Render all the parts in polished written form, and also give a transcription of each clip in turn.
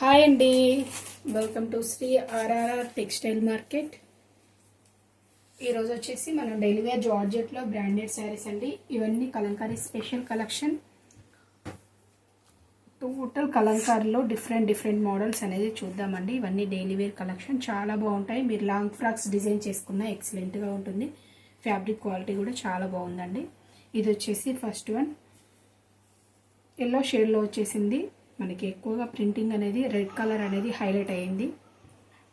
Hi అండి, welcome to Shri RRR textile market. ఈరోజు వచ్చేసి మనం డైలీ వేర్ జార్జెట్లో బ్రాండెడ్ శారీస్ అండి. ఇవన్నీ కలంకారీ స్పెషల్ కలెక్షన్. టోటల్ కలంకారీలో డిఫరెంట్ మోడల్స్ అనేది చూద్దామండి. ఇవన్నీ డైలీ వేర్ కలెక్షన్ చాలా బాగుంటాయి. మీరు లాంగ్ ఫ్రాక్స్ డిజైన్ చేసుకున్న ఎక్సలెంట్గా ఉంటుంది. ఫ్యాబ్రిక్ క్వాలిటీ కూడా చాలా బాగుందండి. ఇది వచ్చేసి ఫస్ట్ వన్ ఎల్లో షేడ్లో వచ్చేసింది. మనకి ఎక్కువగా ప్రింటింగ్ అనేది రెడ్ కలర్ అనేది హైలైట్ అయ్యింది.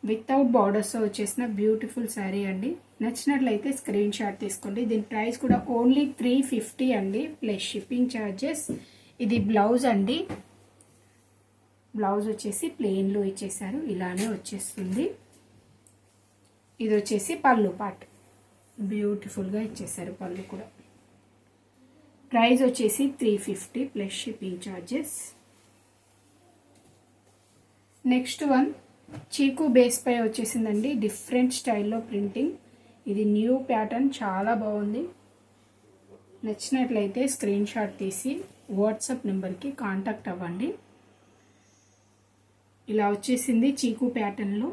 వితౌట్ బార్డర్స్ వచ్చేసిన బ్యూటిఫుల్ శారీ అండి. నచ్చినట్లయితే స్క్రీన్ షాట్ తీసుకోండి. దీని ప్రైస్ కూడా ఓన్లీ 350 అండి, ప్లస్ షిప్పింగ్ ఛార్జెస్. ఇది బ్లౌజ్ అండి. బ్లౌజ్ వచ్చేసి ప్లెయిన్లో ఇచ్చేసారు, ఇలానే వచ్చేస్తుంది. ఇది వచ్చేసి పళ్ళు పార్ట్, బ్యూటిఫుల్గా ఇచ్చేసారు పళ్ళు కూడా. ప్రైస్ వచ్చేసి 350 plus shipping charges. Next one చీకు బేస్ పై వచ్చేసిందండి. డిఫరెంట్ స్టైల్లో ప్రింటింగ్. ఇది న్యూ ప్యాటర్న్, చాలా బాగుంది. నచ్చినట్లయితే స్క్రీన్ షాట్ తీసి వాట్సాప్ నెంబర్కి కాంటాక్ట్ అవ్వండి. ఇలా వచ్చేసింది చీకు ప్యాటర్న్లో.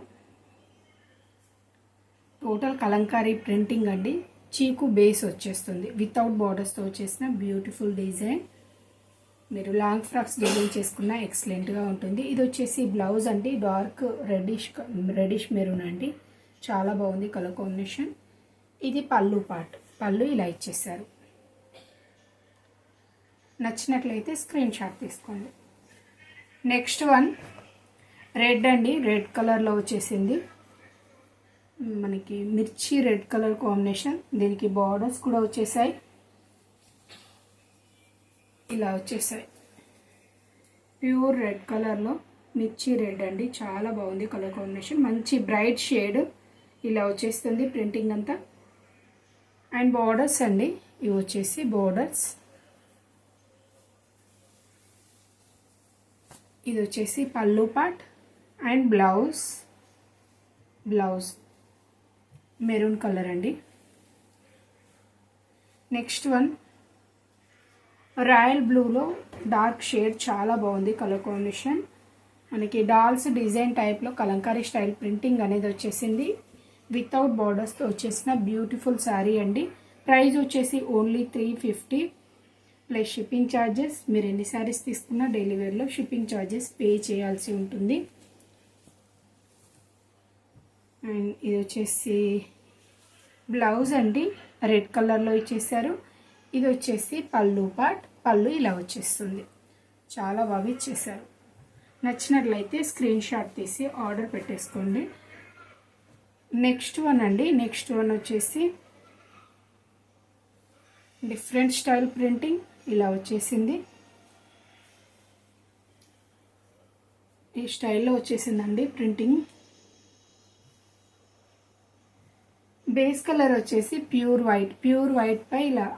టోటల్ కలంకారీ ప్రింటింగ్ అండి. చీకు బేస్ వచ్చేస్తుంది, వితౌట్ బార్డర్స్తో వచ్చేసిన బ్యూటిఫుల్ డిజైన్. మీరు లాంగ్ ఫ్రాక్స్ డిజైన్ చేసుకున్న ఎక్సలెంట్గా ఉంటుంది. ఇది వచ్చేసి బ్లౌజ్ అండి. డార్క్ రెడిష్ మెరూన్ అండి, చాలా బాగుంది కలర్ కాంబినేషన్. ఇది పళ్ళు పార్ట్, పళ్ళు ఇలా ఇచ్చేసారు. నచ్చినట్లయితే స్క్రీన్ షాట్ తీసుకోండి. నెక్స్ట్ వన్ రెడ్ అండి. రెడ్ కలర్లో వచ్చేసింది. మనకి మిర్చి రెడ్ కలర్ కాంబినేషన్. దీనికి బార్డర్స్ కూడా వచ్చేసాయి, ఇలా వచ్చేసాయి. ప్యూర్ రెడ్ కలర్లో మిర్చి రెడ్ అండి, చాలా బాగుంది కలర్ కాంబినేషన్. మంచి బ్రైట్ షేడ్ ఇలా వచ్చేస్తుంది ప్రింటింగ్ అంతా. అండ్ బార్డర్స్ అండి, ఇవి వచ్చేసి బార్డర్స్. ఇది వచ్చేసి పళ్ళు part and blouse maroon colour అండి. నెక్స్ట్ వన్ రాయల్ బ్లూలో డార్క్ షేడ్, చాలా బాగుంది కలర్ కాంబినేషన్. మనకి డాల్స్ డిజైన్ టైప్లో కలంకారీ స్టైల్ ప్రింటింగ్ అనేది వచ్చేసింది. వితౌట్ బార్డర్స్తో వచ్చేసిన బ్యూటిఫుల్ శారీ అండి. ప్రైస్ వచ్చేసి ఓన్లీ 350 ప్లస్ షిప్పింగ్ ఛార్జెస్. మీరు ఎన్ని శారీస్ తీసుకున్నా డైలీ వేర్లో షిప్పింగ్ ఛార్జెస్ పే చేయాల్సి ఉంటుంది. అండ్ ఇది వచ్చేసి బ్లౌజ్ అండి, రెడ్ కలర్లో ఇచ్చేసారు. ఇది వచ్చేసి పళ్ళు పార్ట్, పళ్ళు ఇలా వచ్చేస్తుంది. చాలా బాగా ఇచ్చేసారు. నచ్చినట్లయితే స్క్రీన్ షాట్ తీసి ఆర్డర్ పెట్టేసుకోండి. నెక్స్ట్ వన్ అండి. నెక్స్ట్ వన్ వచ్చేసి డిఫరెంట్ స్టైల్ ప్రింటింగ్, ఇలా వచ్చేసింది. ఈ స్టైల్లో వచ్చేసిందండి ప్రింటింగ్. బేస్ కలర్ వచ్చేసి ప్యూర్ వైట్ పై ఇలా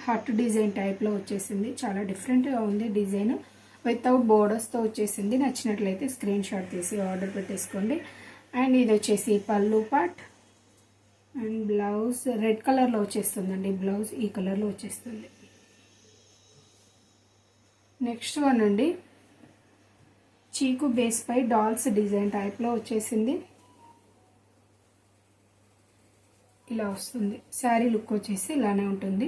హార్ట్ డిజైన్ టైప్లో వచ్చేసింది. చాలా డిఫరెంట్గా ఉంది డిజైన్. వితౌట్ బోర్డర్స్తో వచ్చేసింది. నచ్చినట్లయితే స్క్రీన్ షాట్ తీసి ఆర్డర్ పెట్టేసుకోండి. అండ్ ఇది వచ్చేసి పళ్ళు పార్ట్ అండ్ బ్లౌజ్ రెడ్ కలర్లో వచ్చేస్తుందండి. బ్లౌజ్ ఈ కలర్లో వచ్చేస్తుంది. నెక్స్ట్ వన్ అండి. చీకు బేస్ పై డాల్స్ డిజైన్ టైప్లో వచ్చేసింది. ఇలా వస్తుంది. శారీ లుక్ వచ్చేసి ఇలానే ఉంటుంది.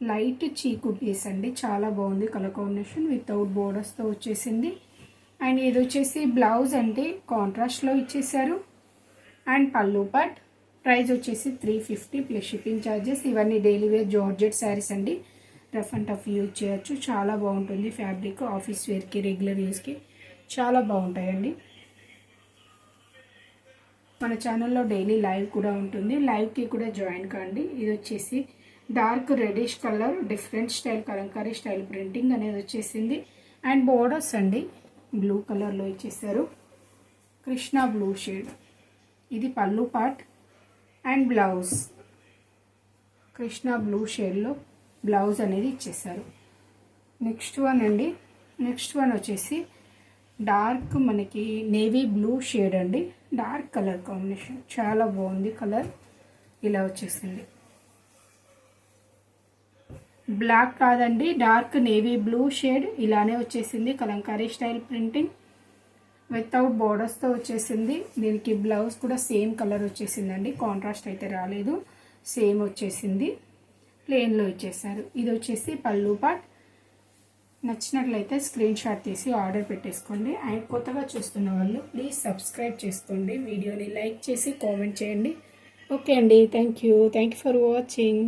లైట్ చీకు పీస్ అండి, చాలా బాగుంది కలర్ కాంబినేషన్. వితౌట్ బోర్డర్స్తో వచ్చేసింది. అండ్ ఇది వచ్చేసి బ్లౌజ్ అంటే కాంట్రాస్ట్లో ఇచ్చేసారు. అండ్ పళ్ళు పార్ట్. ప్రైస్ వచ్చేసి 350 ప్లస్ షిప్పింగ్ ఛార్జెస్. ఇవన్నీ డైలీ వేర్ జార్జెట్ శారీస్ అండి. రఫ్ అండ్ టఫ్ యూజ్ చేయొచ్చు, చాలా బాగుంటుంది ఫ్యాబ్రిక్. ఆఫీస్ వేర్కి, రెగ్యులర్ యూజ్కి చాలా బాగుంటాయండి. మన ఛానల్లో డైలీ లైవ్ కూడా ఉంటుంది, లైవ్కి కూడా జాయిన్ కాండి. ఇది వచ్చేసి dark reddish colour, different style Kalamkari style printing అనేది వచ్చేసింది. అండ్ బోర్డర్స్ అండి బ్లూ కలర్లో ఇచ్చేసారు, కృష్ణ బ్లూ షేడ్. ఇది పళ్ళు part and blouse Krishna blue షేడ్లో బ్లౌజ్ అనేది ఇచ్చేసారు. నెక్స్ట్ వన్ అండి. నెక్స్ట్ వన్ వచ్చేసి డార్క్ మనకి నేవీ బ్లూ షేడ్ అండి. డార్క్ కలర్ కాంబినేషన్, చాలా బాగుంది కలర్. ఇలా వచ్చేసింది. బ్లాక్ కాదండి, డార్క్ నేవీ బ్లూ షేడ్ ఇలానే వచ్చేసింది. కలంకారీ స్టైల్ ప్రింటింగ్ వితౌట్ బోర్డర్స్తో వచ్చేసింది. దీనికి బ్లౌజ్ కూడా సేమ్ కలర్ వచ్చేసిందండి, కాంట్రాస్ట్ అయితే రాలేదు, సేమ్ వచ్చేసింది. ప్లెయిన్లో ఇచ్చేసారు. ఇది వచ్చేసి పళ్ళు పార్ట్. నచ్చినట్లయితే స్క్రీన్ షాట్ తీసి ఆర్డర్ పెట్టేసుకోండి. అండ్ కొత్తగా చూస్తున్న వాళ్ళు ప్లీజ్ సబ్స్క్రైబ్ చేసుకోండి, వీడియోని లైక్ చేసి కామెంట్ చేయండి. ఓకే అండి, థ్యాంక్ యూ ఫర్ వాచింగ్.